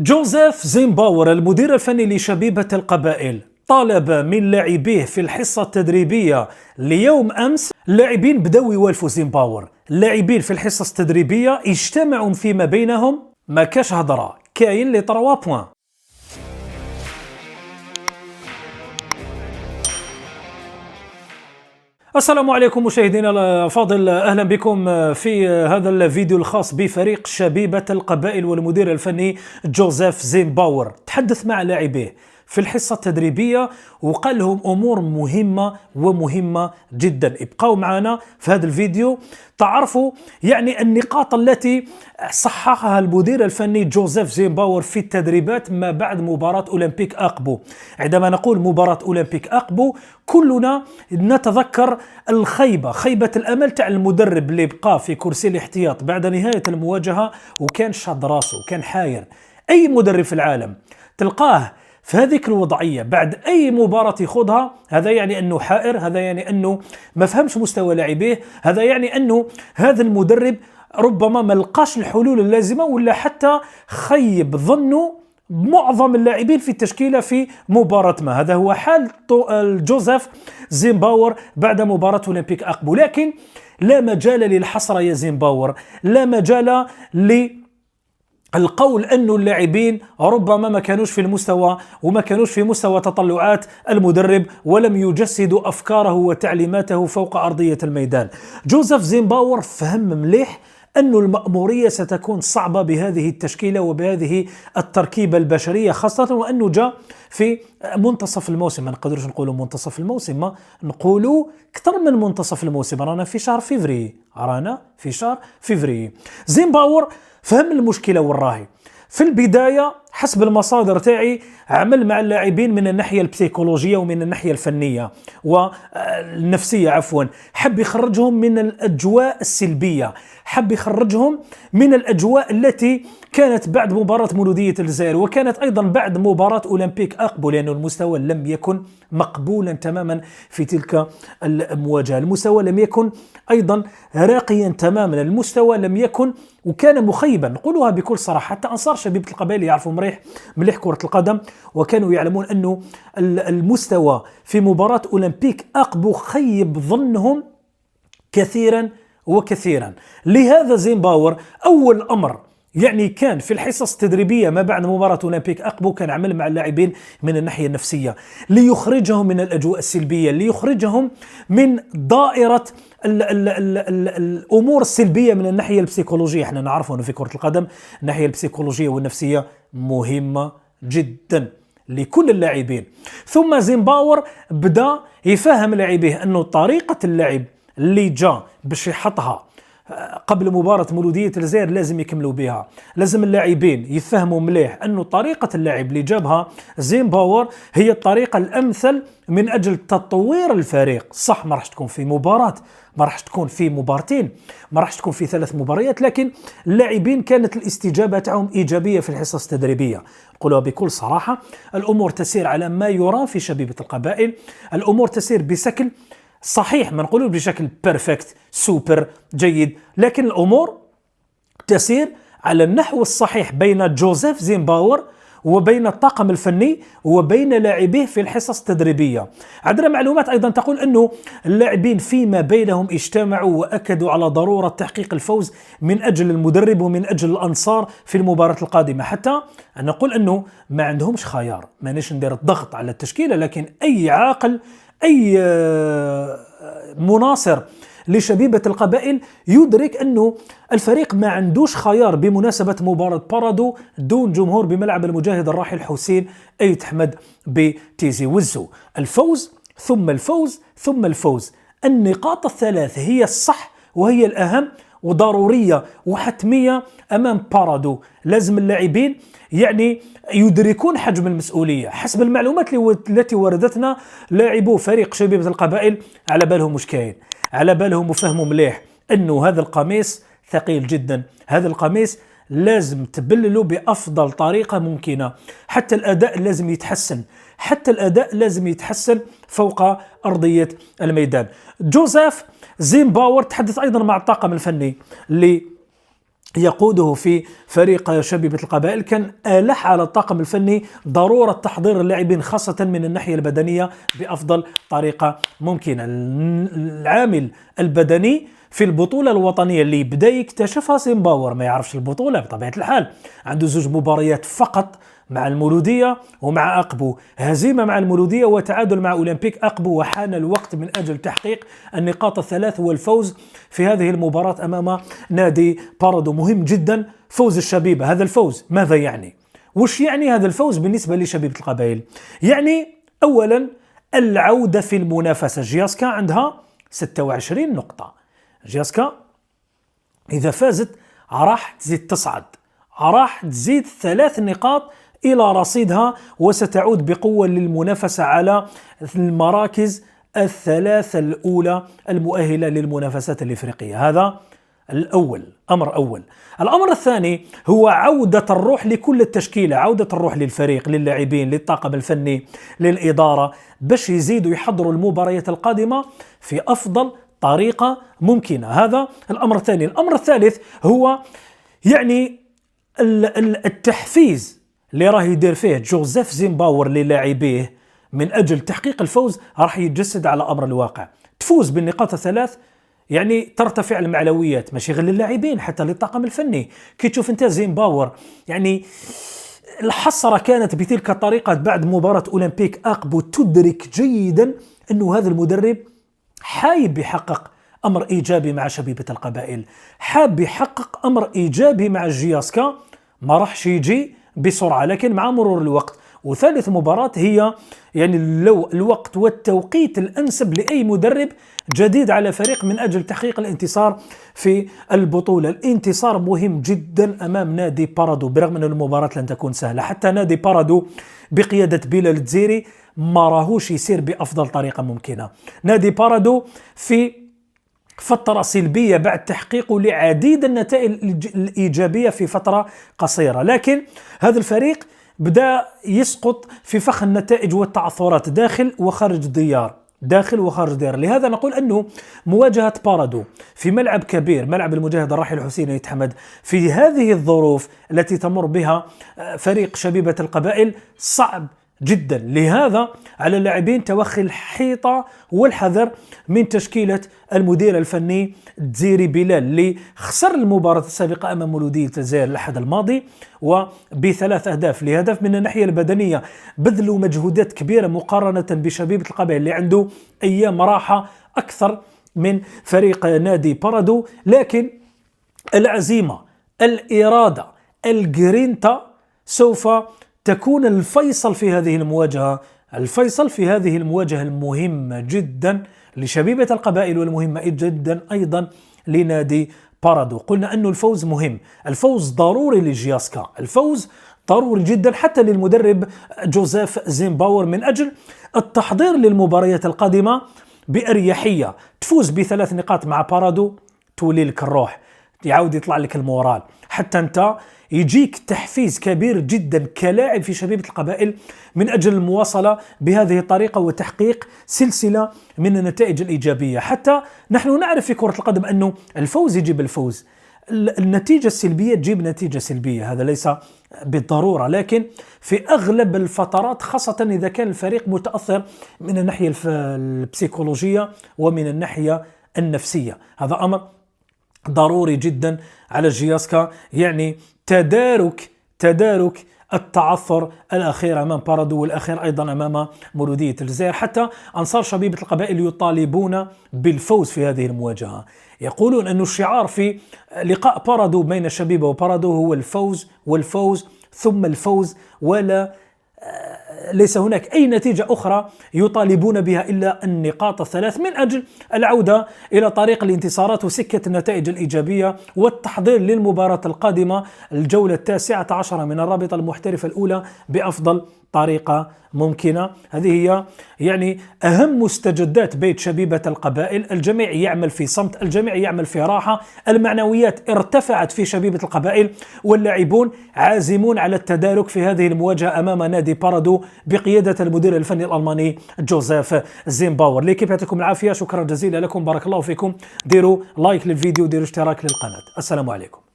جوزيف زيمباور المدير الفني لشبيبة القبائل طالب من لاعبيه في الحصة التدريبية ليوم أمس. اللاعبين بداو يوالفوا زيمباور. اللاعبين في الحصص التدريبية اجتمعوا فيما بينهم، ما كاش هضرة، كاين لي 3 بوان. السلام عليكم مشاهدينا الفاضل، اهلا بكم في هذا الفيديو الخاص بفريق شبيبة القبائل والمدير الفني جوزيف زيمباور. تحدث مع لاعبيه في الحصة التدريبية وقال لهم امور مهمة جدا. ابقوا معنا في هذا الفيديو تعرفوا يعني النقاط التي صححها المدير الفني جوزيف زيمباور في التدريبات ما بعد مباراة أولمبيك أقبو. عندما نقول مباراة أولمبيك أقبو كلنا نتذكر خيبة الأمل تاع المدرب اللي بقى في كرسي الاحتياط بعد نهاية المواجهة وكان شاد راسه وكان حاير. أي مدرب في العالم تلقاه في هذيك الوضعية بعد أي مباراة يخوضها، هذا يعني أنه حائر، هذا يعني أنه ما فهمش مستوى لاعبيه، هذا يعني أنه هذا المدرب ربما ما لقاش الحلول اللازمة ولا حتى خيب ظنه معظم اللاعبين في التشكيلة في مباراة ما. هذا هو حال جوزيف زيمباور بعد مباراة أولمبيك أقبو. لكن لا مجال للحسرة يا زيمباور، لا مجال القول أن اللاعبين ربما ما كانوش في المستوى وما كانوش في مستوى تطلعات المدرب ولم يجسدوا أفكاره وتعليماته فوق أرضية الميدان. جوزيف زيمباور فهم مليح أن المأمورية ستكون صعبة بهذه التشكيلة وبهذه التركيبة البشرية، خاصة وأنه جاء في منتصف الموسم. ما نقدرش نقولوا منتصف الموسم، ما نقولوا أكثر من منتصف الموسم، رانا في شهر فيفري. زيمباور فهم المشكلة والراهي. في البداية حسب المصادر تاعي عمل مع اللاعبين من الناحية البسيكولوجية ومن الناحية الفنية والنفسية حب يخرجهم من الأجواء السلبية، حب يخرجهم من الأجواء التي كانت بعد مباراة مولودية الجزائر وكانت أيضا بعد مباراة أولمبيك أقبو، لأن المستوى لم يكن مقبولا تماما في تلك المواجهة. المستوى لم يكن أيضا راقيا تماما، المستوى لم يكن وكان مخيبا، نقولها بكل صراحة. حتى أنصار شبيبة القبائل يعرفوا مليح كرة القدم وكانوا يعلمون أنه المستوى في مباراة أولمبيك أقبو خيب ظنهم كثيرا وكثيرا. لهذا زيمباور أول أمر يعني كان في الحصص التدريبية ما بعد مباراة أولمبيك أقبو كان عمل مع اللاعبين من الناحية النفسية ليخرجهم من الأجواء السلبية، ليخرجهم من دائرة الأمور السلبية من الناحية البسيكولوجية. احنا نعرف أنه في كرة القدم الناحية البسيكولوجية والنفسية مهمة جدا لكل اللاعبين. ثم زيمباور بدأ يفهم لاعبيه أنه طريقة اللعب اللي جاء باش يحطها قبل مباراة مولودية الجزائر لازم يكملوا بها. لازم اللاعبين يفهموا مليح أنه طريقة اللعب اللي جابها زيمباور هي الطريقة الأمثل من أجل تطوير الفريق. صح ما راح تكون في مباراة، ما راح تكون في مبارتين، ما راح تكون في 3 مباريات، لكن اللاعبين كانت الاستجابة تاعهم إيجابية في الحصص التدريبية. نقولها بكل صراحة، الأمور تسير على ما يرام في شبيبة القبائل، الأمور تسير بشكل صحيح، ما نقولوا بشكل بيرفكت سوبر جيد، لكن الأمور تسير على النحو الصحيح بين جوزيف زيمباور وبين الطاقم الفني وبين لاعبيه في الحصص التدريبية. عندنا معلومات أيضا تقول أنه اللاعبين فيما بينهم اجتمعوا وأكدوا على ضرورة تحقيق الفوز من أجل المدرب ومن أجل الأنصار في المباراة القادمة. حتى نقول أنه ما عندهمش خيار، ما نيش ندير الضغط على التشكيلة، لكن أي عاقل أي مناصر لشبيبة القبائل يدرك أنه الفريق ما عندوش خيار بمناسبة مباراة بارادو دون جمهور بملعب المجاهد الراحل حسين أيت أحمد بتيزي وزو. الفوز ثم الفوز ثم الفوز. النقاط الثلاث هي الصح وهي الأهم وضرورية وحتمية أمام بارادو. لازم اللاعبين يعني يدركون حجم المسؤولية. حسب المعلومات التي وردتنا لاعبو فريق شبيبة القبائل على بالهم مش كاين، على بالهم وفهموا مليح أنه هذا القميص ثقيل جدا، هذا القميص لازم تبلله بأفضل طريقة ممكنة. حتى الأداء لازم يتحسن فوق أرضية الميدان. جوزيف زيمباور تحدث أيضا مع الطاقم الفني يقوده في فريق شبيبة القبائل، كان ألح على الطاقم الفني ضرورة تحضير اللاعبين خاصة من الناحية البدنية بأفضل طريقة ممكنة. العامل البدني في البطولة الوطنية اللي بدأ يكتشفها زيمباور، ما يعرفش البطولة بطبيعة الحال، عنده 2 مباريات فقط مع المولودية ومع أقبو، هزيمة مع المولودية وتعادل مع أولمبيك أقبو، وحان الوقت من أجل تحقيق النقاط ال3 والفوز في هذه المباراة أمام نادي بارادو. مهم جدا فوز الشبيبة. هذا الفوز ماذا يعني؟ وش يعني هذا الفوز بالنسبة لشبيبة القبائل؟ يعني أولا العودة في المنافسة. جياسكا عندها 26 نقطة، جياسكا إذا فازت راح تزيد تصعد، راح تزيد 3 نقاط إلى رصيدها، وستعود بقوة للمنافسة على المراكز ال3 الأولى المؤهلة للمنافسات الإفريقية. هذا الأول، أمر أول. الأمر الثاني هو عودة الروح لكل التشكيلة، عودة الروح للفريق، للاعبين، للطاقم الفني، للإدارة، باش يزيدوا يحضروا المباريات القادمة في أفضل طريقة ممكنة. هذا الأمر الثاني. الأمر الثالث هو يعني التحفيز اللي راه يدير فيه جوزيف زيمباور للاعبيه من أجل تحقيق الفوز، راح يتجسد على أمر الواقع. تفوز بالنقاط ال3 يعني ترتفع المعنويات، ماشي غير للاعبين، حتى للطاقم الفني. كي تشوف انت زيمباور، يعني الحسرة كانت بتلك الطريقة بعد مباراة أولمبيك أقبو، تدرك جيدا أنه هذا المدرب حايب يحقق أمر إيجابي مع شبيبة القبائل، حاب يحقق أمر إيجابي مع جياسكا، ما راحش يجي بسرعة، لكن مع مرور الوقت. وثالث مباراة هي يعني الوقت والتوقيت الأنسب لأي مدرب جديد على فريق من أجل تحقيق الانتصار في البطولة. الانتصار مهم جدا أمام نادي بارادو، برغم أن المباراة لن تكون سهلة. حتى نادي بارادو بقيادة بلال الدزيري ما راهوش يسير بأفضل طريقة ممكنة. نادي بارادو في فترة سلبية بعد تحقيقه لعديد النتائج الإيجابية في فترة قصيرة، لكن هذا الفريق بدأ يسقط في فخ النتائج والتعثرات داخل وخارج الديار، داخل وخارج الديار. لهذا نقول أنه مواجهة بارادو في ملعب كبير، ملعب المجاهد الراحل حسين عيد حمد، في هذه الظروف التي تمر بها فريق شبيبة القبائل صعب جدا. لهذا على اللاعبين توخي الحيطة والحذر من تشكيلة المدير الفني الدزيري بلال، اللي خسر المباراة السابقة أمام مولودية الجزائر الأحد الماضي وب3 أهداف. لهدف من الناحية البدنية بذلوا مجهودات كبيرة مقارنة بشبيبة القبائل اللي عنده أيام راحة أكثر من فريق نادي بارادو، لكن العزيمة، الإرادة، الجرينتا سوف تكون الفيصل في هذه المواجهة، الفيصل في هذه المواجهة المهمة جدا لشبيبة القبائل والمهمة جدا أيضا لنادي بارادو. قلنا أنه الفوز مهم، الفوز ضروري لجياسكا، الفوز ضروري جدا حتى للمدرب جوزيف زيمباور من أجل التحضير للمباريات القادمة بأريحية. تفوز ب3 نقاط مع بارادو تولي لك الروح، يعاود يطلع لك المورال، حتى أنت يجيك تحفيز كبير جدا كلاعب في شبيبة القبائل من أجل المواصلة بهذه الطريقة وتحقيق سلسلة من النتائج الإيجابية. حتى نحن نعرف في كرة القدم أنه الفوز يجيب الفوز، النتيجة السلبية تجيب نتيجة سلبية، هذا ليس بالضرورة، لكن في أغلب الفترات خاصة إذا كان الفريق متأثر من الناحية البسيكولوجية ومن الناحية النفسية. هذا أمر ضروري جدا على جياسكا، يعني تدارك التعثر الأخير أمام بارادو والأخير أيضا أمام مولودية الجزائر. حتى أنصار شبيبة القبائل يطالبون بالفوز في هذه المواجهة، يقولون أن الشعار في لقاء بارادو بين الشبيبة وبارادو هو الفوز والفوز ثم الفوز، ولا ليس هناك أي نتيجة أخرى يطالبون بها إلا النقاط ال3 من أجل العودة إلى طريق الانتصارات وسكة النتائج الإيجابية والتحضير للمباراة القادمة، الجولة 19 من الرابطة المحترفة الأولى بأفضل طريقة ممكنة. هذه هي يعني أهم مستجدات بيت شبيبة القبائل. الجميع يعمل في صمت، الجميع يعمل في راحة، المعنويات ارتفعت في شبيبة القبائل، واللاعبون عازمون على التدارك في هذه المواجهة أمام نادي بارادو بقيادة المدير الفني الألماني جوزيف زيمباور. لكيف يعطيكم العافية، شكرا جزيلا لكم، بارك الله فيكم، ديروا لايك للفيديو، ديروا اشتراك للقناة. السلام عليكم.